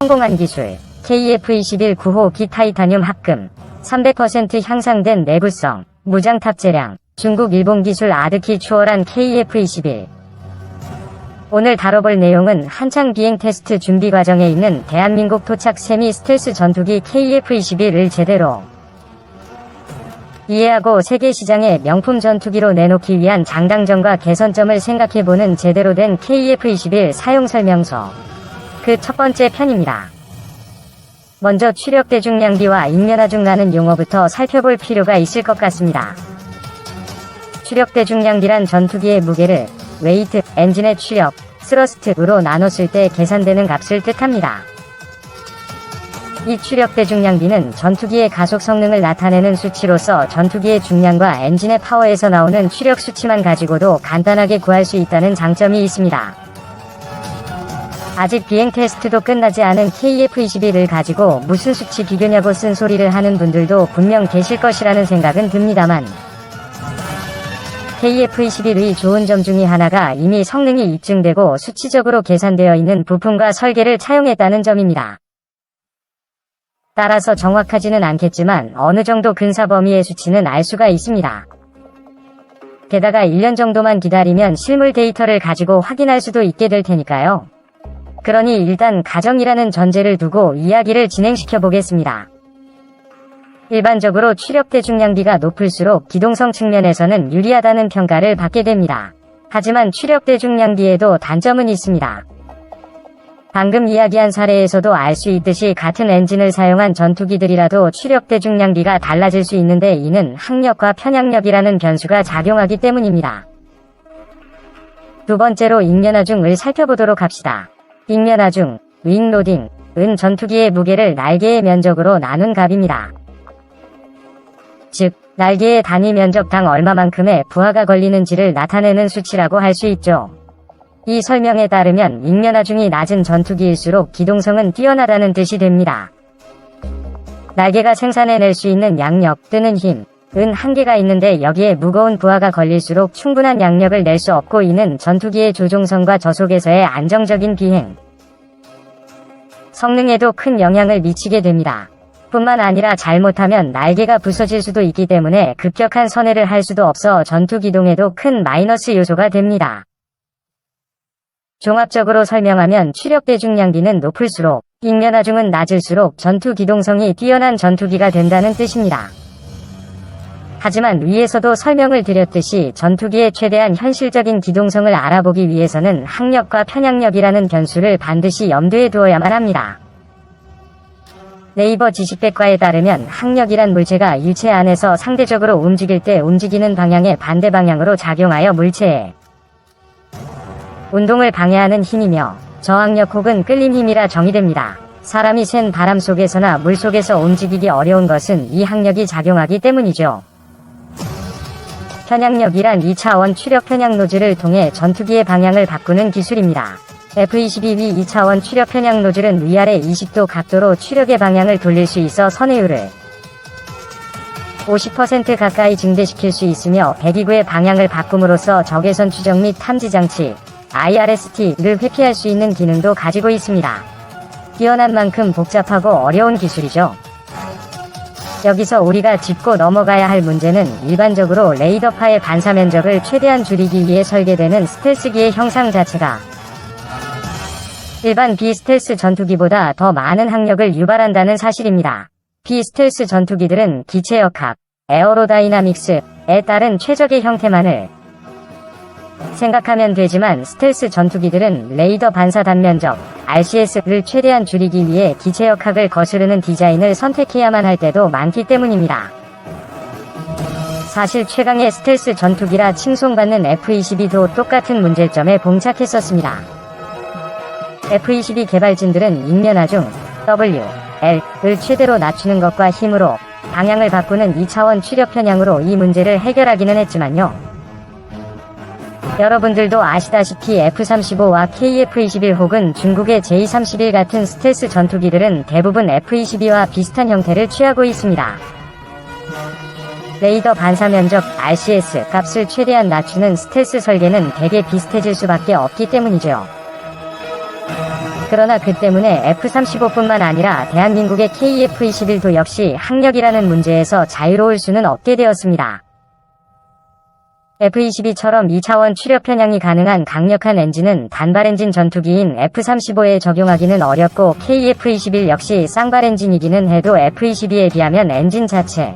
성공한 기술, KF-21 9호기 타이타늄 합금, 300% 향상된 내구성, 무장 탑재량, 중국 일본 기술 아득히 추월한 KF-21. 오늘 다뤄볼 내용은 한창 비행 테스트 준비 과정에 있는 대한민국 토착 세미 스텔스 전투기 KF-21을 제대로 이해하고 세계 시장의 명품 전투기로 내놓기 위한 장단점과 개선점을 생각해보는 제대로 된 KF-21 사용 설명서. 그 첫 번째 편입니다. 먼저 추력 대중량비와 인면하중라는 용어부터 살펴볼 필요가 있을 것 같습니다. 추력 대중량비란 전투기의 무게를 웨이트, 엔진의 추력, 스러스트로 나눴을 때 계산되는 값을 뜻합니다. 이 추력 대중량비는 전투기의 가속 성능을 나타내는 수치로서 전투기의 중량과 엔진의 파워에서 나오는 추력 수치만 가지고도 간단하게 구할 수 있다는 장점이 있습니다. 아직 비행 테스트도 끝나지 않은 KF-21을 가지고 무슨 수치 비교냐고 쓴소리를 하는 분들도 분명 계실 것이라는 생각은 듭니다만, KF-21의 좋은 점 중의 하나가 이미 성능이 입증되고 수치적으로 계산되어 있는 부품과 설계를 차용했다는 점입니다. 따라서 정확하지는 않겠지만 어느 정도 근사 범위의 수치는 알 수가 있습니다. 게다가 1년 정도만 기다리면 실물 데이터를 가지고 확인할 수도 있게 될 테니까요. 그러니 일단 가정이라는 전제를 두고 이야기를 진행시켜 보겠습니다. 일반적으로 추력 대중량비가 높을수록 기동성 측면에서는 유리하다는 평가를 받게 됩니다. 하지만 추력 대중량비에도 단점은 있습니다. 방금 이야기한 사례에서도 알 수 있듯이 같은 엔진을 사용한 전투기들이라도 추력 대중량비가 달라질 수 있는데 이는 항력과 편향력이라는 변수가 작용하기 때문입니다. 두 번째로 인면하중을 살펴보도록 합시다. 인면하중, 윙로딩, 은 전투기의 무게를 날개의 면적으로 나눈 값입니다. 즉, 날개의 단위 면적당 얼마만큼의 부하가 걸리는지를 나타내는 수치라고 할 수 있죠. 이 설명에 따르면 인면하중이 낮은 전투기일수록 기동성은 뛰어나다는 뜻이 됩니다. 날개가 생산해낼 수 있는 양력 또는 힘, 은 한계가 있는데 여기에 무거운 부하가 걸릴수록 충분한 양력을 낼 수 없고 이는 전투기의 조종성과 저속에서의 안정적인 비행, 성능에도 큰 영향을 미치게 됩니다. 뿐만 아니라 잘못하면 날개가 부서질 수도 있기 때문에 급격한 선회를 할 수도 없어 전투 기동에도 큰 마이너스 요소가 됩니다. 종합적으로 설명하면 추력 대중량비는 높을수록 인면하중은 낮을수록 전투 기동성이 뛰어난 전투기가 된다는 뜻입니다. 하지만 위에서도 설명을 드렸듯이 전투기의 최대한 현실적인 기동성을 알아보기 위해서는 항력과 편향력이라는 변수를 반드시 염두에 두어야만 합니다. 네이버 지식백과에 따르면 항력이란 물체가 일체 안에서 상대적으로 움직일 때 움직이는 방향의 반대 방향으로 작용하여 물체의 운동을 방해하는 힘이며 저항력 혹은 끌림 힘이라 정의됩니다. 사람이 센 바람 속에서나 물 속에서 움직이기 어려운 것은 이 항력이 작용하기 때문이죠. 편향력이란 2차원 추력 편향 노즐을 통해 전투기의 방향을 바꾸는 기술입니다. F-22V 2차원 추력 편향 노즐은 위아래 20도 각도로 추력의 방향을 돌릴 수 있어 선회율을 50% 가까이 증대시킬 수 있으며 배기구의 방향을 바꿈으로써 적외선 추적 및 탐지 장치 IRST를 회피할 수 있는 기능도 가지고 있습니다. 뛰어난 만큼 복잡하고 어려운 기술이죠. 여기서 우리가 짚고 넘어가야 할 문제는 일반적으로 레이더파의 반사 면적을 최대한 줄이기 위해 설계되는 스텔스기의 형상 자체가 일반 비스텔스 전투기보다 더 많은 항력을 유발한다는 사실입니다. 비스텔스 전투기들은 기체역학, 에어로다이나믹스에 따른 최적의 형태만을 생각하면 되지만 스텔스 전투기들은 레이더 반사 단면적 RCS를 최대한 줄이기 위해 기체역학을 거스르는 디자인을 선택해야만 할 때도 많기 때문입니다. 사실 최강의 스텔스 전투기라 칭송받는 F-22도 똑같은 문제점에 봉착했었습니다. F-22 개발진들은 인면하중 WL을 최대로 낮추는 것과 힘으로 방향을 바꾸는 2차원 추력 편향으로 이 문제를 해결하기는 했지만요. 여러분들도 아시다시피 F-35와 KF-21 혹은 중국의 J-31 같은 스텔스 전투기들은 대부분 F-22와 비슷한 형태를 취하고 있습니다. 레이더 반사 면적 RCS 값을 최대한 낮추는 스텔스 설계는 대개 비슷해질 수밖에 없기 때문이죠. 그러나 그 때문에 F-35뿐만 아니라 대한민국의 KF-21도 역시 학력이라는 문제에서 자유로울 수는 없게 되었습니다. F-22처럼 2차원 추력 편향이 가능한 강력한 엔진은 단발 엔진 전투기인 F-35에 적용하기는 어렵고 KF-21 역시 쌍발 엔진이기는 해도 F-22에 비하면 엔진 자체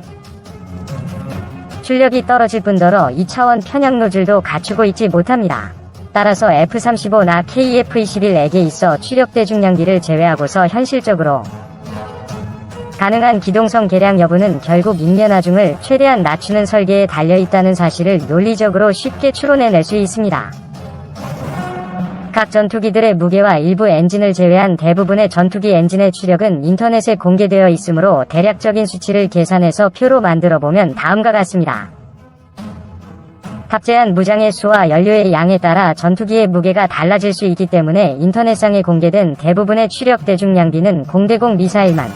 출력이 떨어질 뿐더러 2차원 편향 노즐도 갖추고 있지 못합니다. 따라서 F-35나 KF-21에게 있어 추력 대중량비를 제외하고서 현실적으로 가능한 기동성 개량 여부는 결국 인면하중을 최대한 낮추는 설계에 달려있다는 사실을 논리적으로 쉽게 추론해낼 수 있습니다. 각 전투기들의 무게와 일부 엔진을 제외한 대부분의 전투기 엔진의 추력은 인터넷에 공개되어 있으므로 대략적인 수치를 계산해서 표로 만들어보면 다음과 같습니다. 탑재한 무장의 수와 연료의 양에 따라 전투기의 무게가 달라질 수 있기 때문에 인터넷상에 공개된 대부분의 추력 대중량비는 공대공 미사일만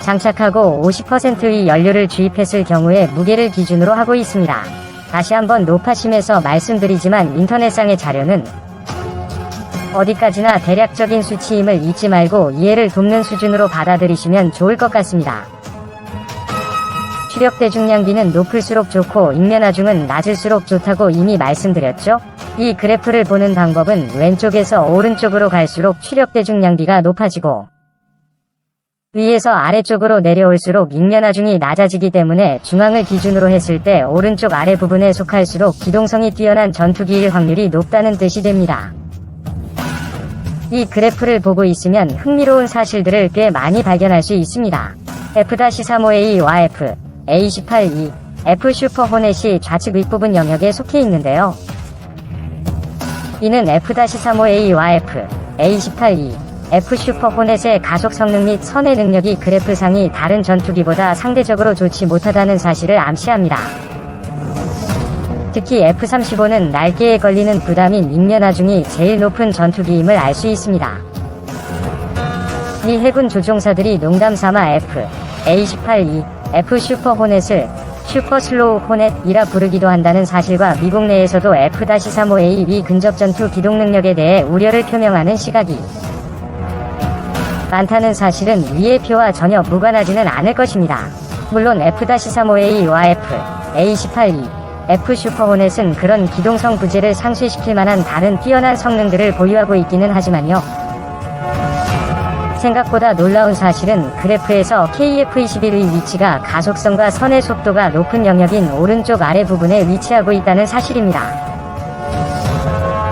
장착하고 50%의 연료를 주입했을 경우에 무게를 기준으로 하고 있습니다. 다시 한번 노파심에서 말씀드리지만 인터넷상의 자료는 어디까지나 대략적인 수치임을 잊지 말고 이해를 돕는 수준으로 받아들이시면 좋을 것 같습니다. 추력 대중량비는 높을수록 좋고 인면하중은 낮을수록 좋다고 이미 말씀드렸죠? 이 그래프를 보는 방법은 왼쪽에서 오른쪽으로 갈수록 추력 대중량비가 높아지고 위에서 아래쪽으로 내려올수록 인면하중이 낮아지기 때문에 중앙을 기준으로 했을 때 오른쪽 아래 부분에 속할수록 기동성이 뛰어난 전투기일 확률이 높다는 뜻이 됩니다. 이 그래프를 보고 있으면 흥미로운 사실들을 꽤 많이 발견할 수 있습니다. F-35A와 F, A-28E, F 슈퍼 호넷이 좌측 윗부분 영역에 속해 있는데요. 이는 F-35A와 F, A-28E, F 슈퍼 호넷의 가속 성능 및 선의 능력이 그래프상이 다른 전투기보다 상대적으로 좋지 못하다는 사실을 암시합니다. 특히 F-35는 날개에 걸리는 부담인 인면하중이 제일 높은 전투기임을 알 수 있습니다. 미 해군 조종사들이 농담삼아 F, A-28E, F 슈퍼 호넷을 슈퍼 슬로우 호넷이라 부르기도 한다는 사실과 미국 내에서도 F-35A 위 근접 전투 기동 능력에 대해 우려를 표명하는 시각이 많다는 사실은 위의 표와 전혀 무관하지는 않을 것입니다. 물론 F-35A와 F, A-28E, F 슈퍼 호넷은 그런 기동성 부재를 상쇄시킬 만한 다른 뛰어난 성능들을 보유하고 있기는 하지만요. 생각보다 놀라운 사실은 그래프에서 KF-21의 위치가 가속성과 선의 속도가 높은 영역인 오른쪽 아래 부분에 위치하고 있다는 사실입니다.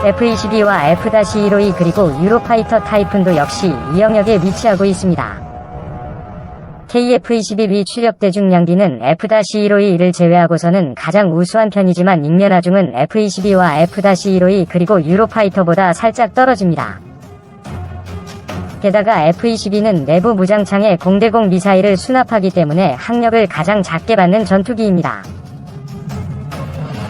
F-22와 F-15E 그리고 유로파이터 타이푼도 역시 이 영역에 위치하고 있습니다. KF-21위 추력 대중량비는 F-15E를 제외하고서는 가장 우수한 편이지만 인면하중은 F-22와 F-15E 그리고 유로파이터보다 살짝 떨어집니다. 게다가 F-22는 내부 무장창에 공대공 미사일을 수납하기 때문에 항력을 가장 작게 받는 전투기입니다.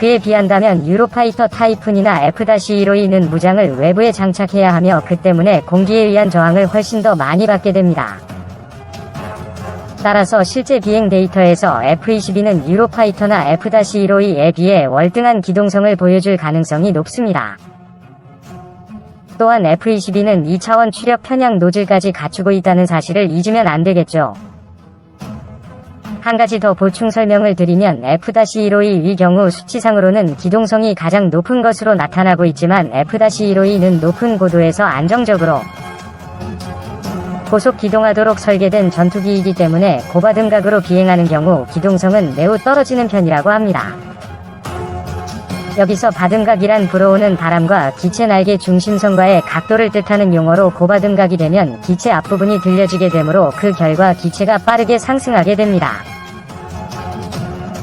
그에 비한다면 유로파이터 타이푼이나 F-15E는 무장을 외부에 장착해야 하며 그 때문에 공기에 의한 저항을 훨씬 더 많이 받게 됩니다. 따라서 실제 비행 데이터에서 F-22는 유로파이터나 F-15E에 비해 월등한 기동성을 보여줄 가능성이 높습니다. 또한 F-22는 2차원 추력 편향 노즐까지 갖추고 있다는 사실을 잊으면 안 되겠죠. 한 가지 더 보충 설명을 드리면 F-15E의 경우 수치상으로는 기동성이 가장 높은 것으로 나타나고 있지만 F-15E는 높은 고도에서 안정적으로 고속 기동하도록 설계된 전투기이기 때문에 고바등각으로 비행하는 경우 기동성은 매우 떨어지는 편이라고 합니다. 여기서 바등각이란 불어오는 바람과 기체 날개 중심선과의 각도를 뜻하는 용어로 고바등각이 되면 기체 앞부분이 들려지게 되므로 그 결과 기체가 빠르게 상승하게 됩니다.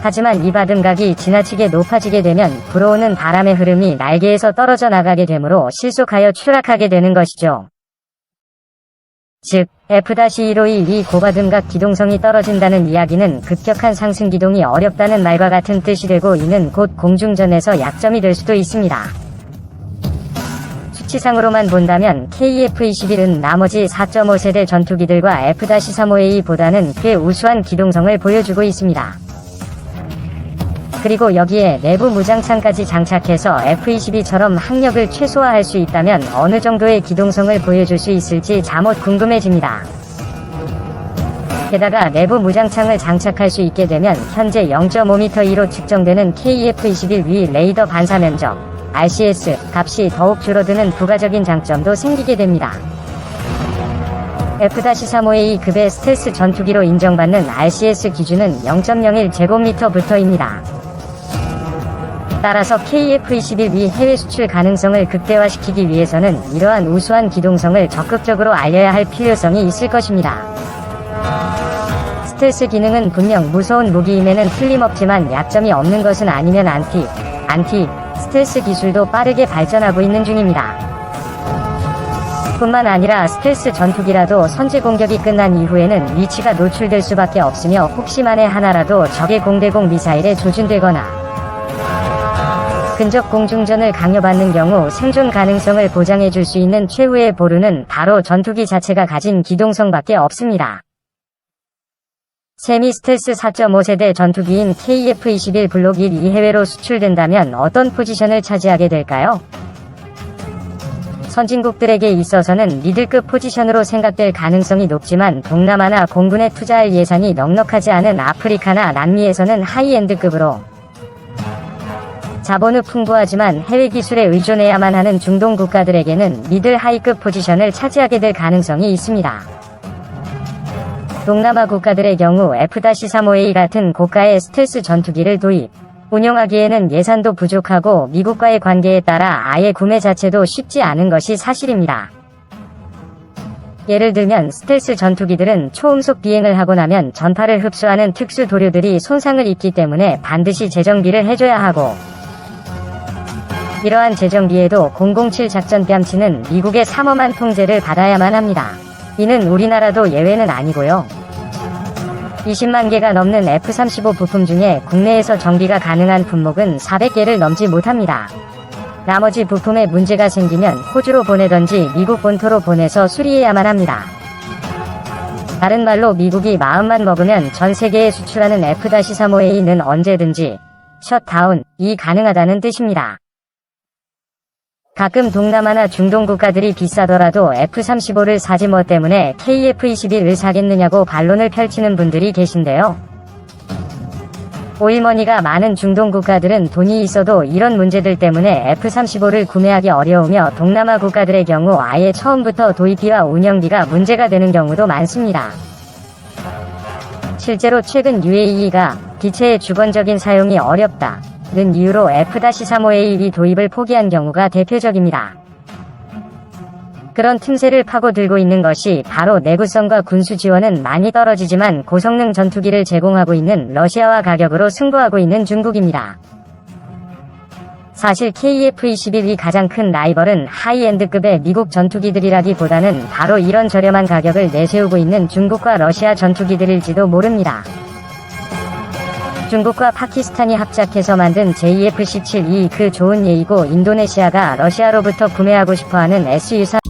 하지만 이 바등각이 지나치게 높아지게 되면 불어오는 바람의 흐름이 날개에서 떨어져 나가게 되므로 실속하여 추락하게 되는 것이죠. 즉, F-15E 위 고바등각 기동성이 떨어진다는 이야기는 급격한 상승 기동이 어렵다는 말과 같은 뜻이 되고 이는 곧 공중전에서 약점이 될 수도 있습니다. 수치상으로만 본다면 KF-21은 나머지 4.5세대 전투기들과 F-35A보다는 꽤 우수한 기동성을 보여주고 있습니다. 그리고 여기에 내부 무장창까지 장착해서 F-22처럼 항력을 최소화할 수 있다면 어느 정도의 기동성을 보여줄 수 있을지 자못 궁금해집니다. 게다가 내부 무장창을 장착할 수 있게 되면 현재 0.5m2로 측정되는 KF-21 위 레이더 반사 면적, RCS 값이 더욱 줄어드는 부가적인 장점도 생기게 됩니다. F-35A 급의 스텔스 전투기로 인정받는 RCS 기준은 0.01제곱미터부터입니다. 따라서 KF-21위 해외 수출 가능성을 극대화시키기 위해서는 이러한 우수한 기동성을 적극적으로 알려야 할 필요성이 있을 것입니다. 스텔스 기능은 분명 무서운 무기임에는 틀림없지만 약점이 없는 것은 아니면 안티 스텔스 기술도 빠르게 발전하고 있는 중입니다. 뿐만 아니라 스텔스 전투기라도 선제 공격이 끝난 이후에는 위치가 노출될 수밖에 없으며 혹시 만에 하나라도 적의 공대공 미사일에 조준되거나 근접 공중전을 강요받는 경우 생존 가능성을 보장해줄 수 있는 최후의 보루는 바로 전투기 자체가 가진 기동성밖에 없습니다. 세미 스텔스 4.5세대 전투기인 KF-21 블록 1이 해외로 수출된다면 어떤 포지션을 차지하게 될까요? 선진국들에게 있어서는 미들급 포지션으로 생각될 가능성이 높지만 동남아나 공군에 투자할 예산이 넉넉하지 않은 아프리카나 남미에서는 하이엔드급으로 자본은 풍부하지만 해외 기술에 의존해야만 하는 중동 국가들에게는 미들 하이급 포지션을 차지하게 될 가능성이 있습니다. 동남아 국가들의 경우 F-35A 같은 고가의 스텔스 전투기를 도입, 운용하기에는 예산도 부족하고 미국과의 관계에 따라 아예 구매 자체도 쉽지 않은 것이 사실입니다. 예를 들면 스텔스 전투기들은 초음속 비행을 하고 나면 전파를 흡수하는 특수 도료들이 손상을 입기 때문에 반드시 재정비를 해줘야 하고, 이러한 재정비에도 007 작전 뺨치는 미국의 삼엄한 통제를 받아야만 합니다. 이는 우리나라도 예외는 아니고요. 20만 개가 넘는 F-35 부품 중에 국내에서 정비가 가능한 품목은 400개를 넘지 못합니다. 나머지 부품에 문제가 생기면 호주로 보내던지 미국 본토로 보내서 수리해야만 합니다. 다른 말로 미국이 마음만 먹으면 전 세계에 수출하는 F-35A는 언제든지 셧다운이 가능하다는 뜻입니다. 가끔 동남아나 중동 국가들이 비싸더라도 F-35를 사지 뭐 때문에 KF-21을 사겠느냐고 반론을 펼치는 분들이 계신데요. 오일머니가 많은 중동 국가들은 돈이 있어도 이런 문제들 때문에 F-35를 구매하기 어려우며 동남아 국가들의 경우 아예 처음부터 도입비와 운영비가 문제가 되는 경우도 많습니다. 실제로 최근 UAE가 기체의 주권적인 사용이 어렵다 는 이유로 F-35A 도입을 포기한 경우가 대표적입니다. 그런 틈새를 파고들고 있는 것이 바로 내구성과 군수 지원은 많이 떨어지지만 고성능 전투기를 제공하고 있는 러시아와 가격으로 승부하고 있는 중국입니다. 사실 KF-21이 가장 큰 라이벌은 하이엔드급의 미국 전투기들이라기보다는 바로 이런 저렴한 가격을 내세우고 있는 중국과 러시아 전투기들일지도 모릅니다. 중국과 파키스탄이 합작해서 만든 JF-17이 그 좋은 예이고 인도네시아가 러시아로부터 구매하고 싶어하는 SU-3